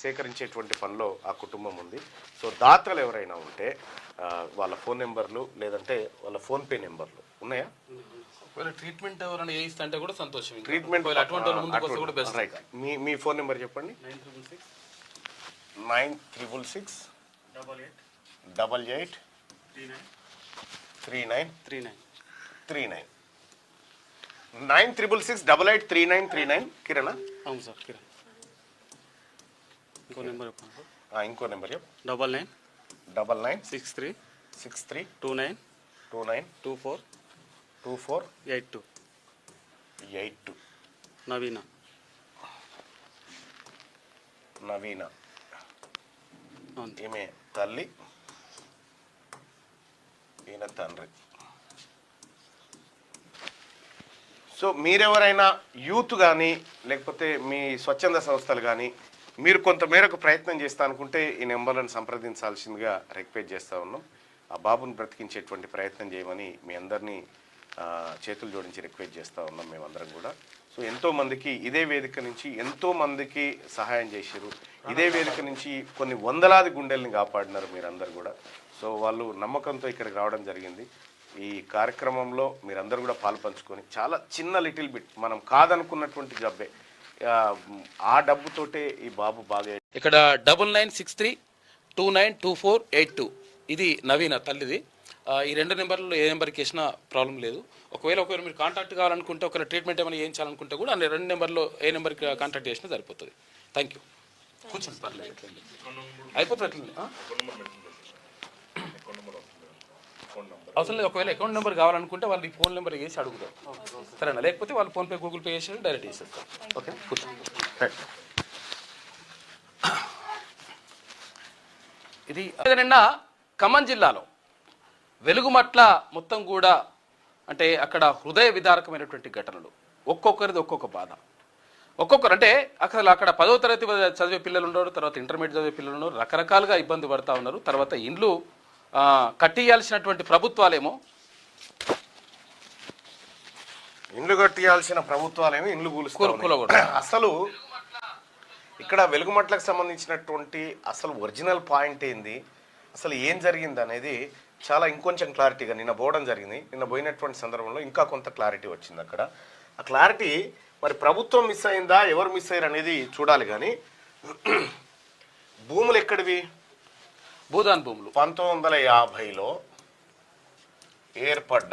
సేకరించేటువంటి పనిలో ఆ కుటుంబం ఉంది. సో దాతలు ఎవరైనా ఉంటే వాళ్ళ ఫోన్ నెంబర్లు లేదంటే వాళ్ళ ఫోన్పే నెంబర్లు ఉన్నాయా? ట్రీట్మెంట్ ఎవరైనా చేయిస్తా అంటే కూడా సంతోషం. Treatment right. మీ ఫోన్ నెంబర్ చెప్పండి. 9666 88 39 9666 88 3939. కిరణ్? అవును సార్, కిరణ్. ఇంకో నెంబర్ చెప్పండి. ఇంకో నెంబర్ చెప్పు. 99 63 29 24 82. నవీన. ఈమె తల్లి, ఈయన తండ్రి. సో మీరెవరైనా యూత్ కానీ లేకపోతే మీ స్వచ్ఛంద సంస్థలు కానీ మీరు కొంత మేరకు ప్రయత్నం చేస్తా అనుకుంటే ఈ నెంబర్లను సంప్రదించాల్సిందిగా రిక్వెస్ట్ చేస్తూ ఉన్నాం. ఆ బాబుని బ్రతికించేటువంటి ప్రయత్నం చేయమని మీ అందరినీ చేతులు జోడించి రిక్వెస్ట్ చేస్తూ ఉన్నాం మేమందరం కూడా. సో ఎంతోమందికి ఇదే వేదిక నుంచి ఎంతోమందికి సహాయం చేశారు. ఇదే వేదిక నుంచి కొన్ని వందలాది గుండెల్ని కాపాడినారు మీరందరూ కూడా. సో వాళ్ళు నమ్మకంతో ఇక్కడికి రావడం జరిగింది. ఈ కార్యక్రమంలో మీరందరూ కూడా పాల్పంచుకొని చాలా చిన్న లిటిల్ బిట్ మనం కాదనుకున్నటువంటి జబ్బే ఆ డబ్బుతోటే ఈ బాబు బాగా. ఇక్కడ 9963292482 ఇది నవీన తల్లిది. ఈ 2 నెంబర్లలో ఏ నెంబర్కి వేసినా ప్రాబ్లం లేదు. ఒకవేళ మీరు కాంటాక్ట్ కావాలనుకుంటే ఒకవేళ ట్రీట్మెంట్ ఏమైనా చేయించాలనుకుంటే కూడా 2 నెంబర్లో ఏ నెంబర్కి కాంటాక్ట్ చేసినా సరిపోతుంది. Thank you. కూర్చోండి, పర్లేదు, అయిపోతుంది. అవసరం లేదు. ఒకవేళ అకౌంట్ నెంబర్ కావాలనుకుంటే వాళ్ళు ఈ ఫోన్ నెంబర్ వేసి అడుగుతారు, సరేనా? లేకపోతే వాళ్ళు ఫోన్పే గూగుల్ పే చేసి డైరెక్ట్ చేసేస్తారు. ఓకే, కూర్చోండి. ఇది నిన్న ఖమ్మం జిల్లాలో వెలుగుమట్ల మొత్తం కూడా అంటే అక్కడ హృదయ విదారకమైనటువంటి ఘటనలు. ఒక్కొక్కరిది ఒక్కొక్క బాధ. ఒక్కొక్కరు అంటే అక్కడ 10వ తరగతి చదివే పిల్లలు ఉన్నారు, తర్వాత ఇంటర్మీడియట్ చదివే పిల్లలు ఉన్నారు, రకరకాలుగా ఇబ్బంది పడుతూ ఉన్నారు. తర్వాత ఇండ్లు కట్టియాల్సినటువంటి ప్రభుత్వాలేమో ఇండ్లు కట్టియాల్సిన ప్రభుత్వాలేమో ఇండ్లు కూలుస్తాయి. అసలు ఇక్కడ వెలుగుమట్లకు సంబంధించినటువంటి అసలు ఒరిజినల్ పాయింట్ ఏంది, అసలు ఏం జరిగింది అనేది చాలా ఇంకొంచెం క్లారిటీగా నిన్న పోవడం జరిగింది. నిన్న పోయినటువంటి సందర్భంలో ఇంకా కొంత క్లారిటీ వచ్చింది. అక్కడ ఆ క్లారిటీ మరి ప్రభుత్వం మిస్ అయిందా, ఎవరు మిస్ అయ్యారు అనేది చూడాలి. కానీ భూములు ఎక్కడివి? భూదాన్ భూములు 1950లో ఏర్పడ్డ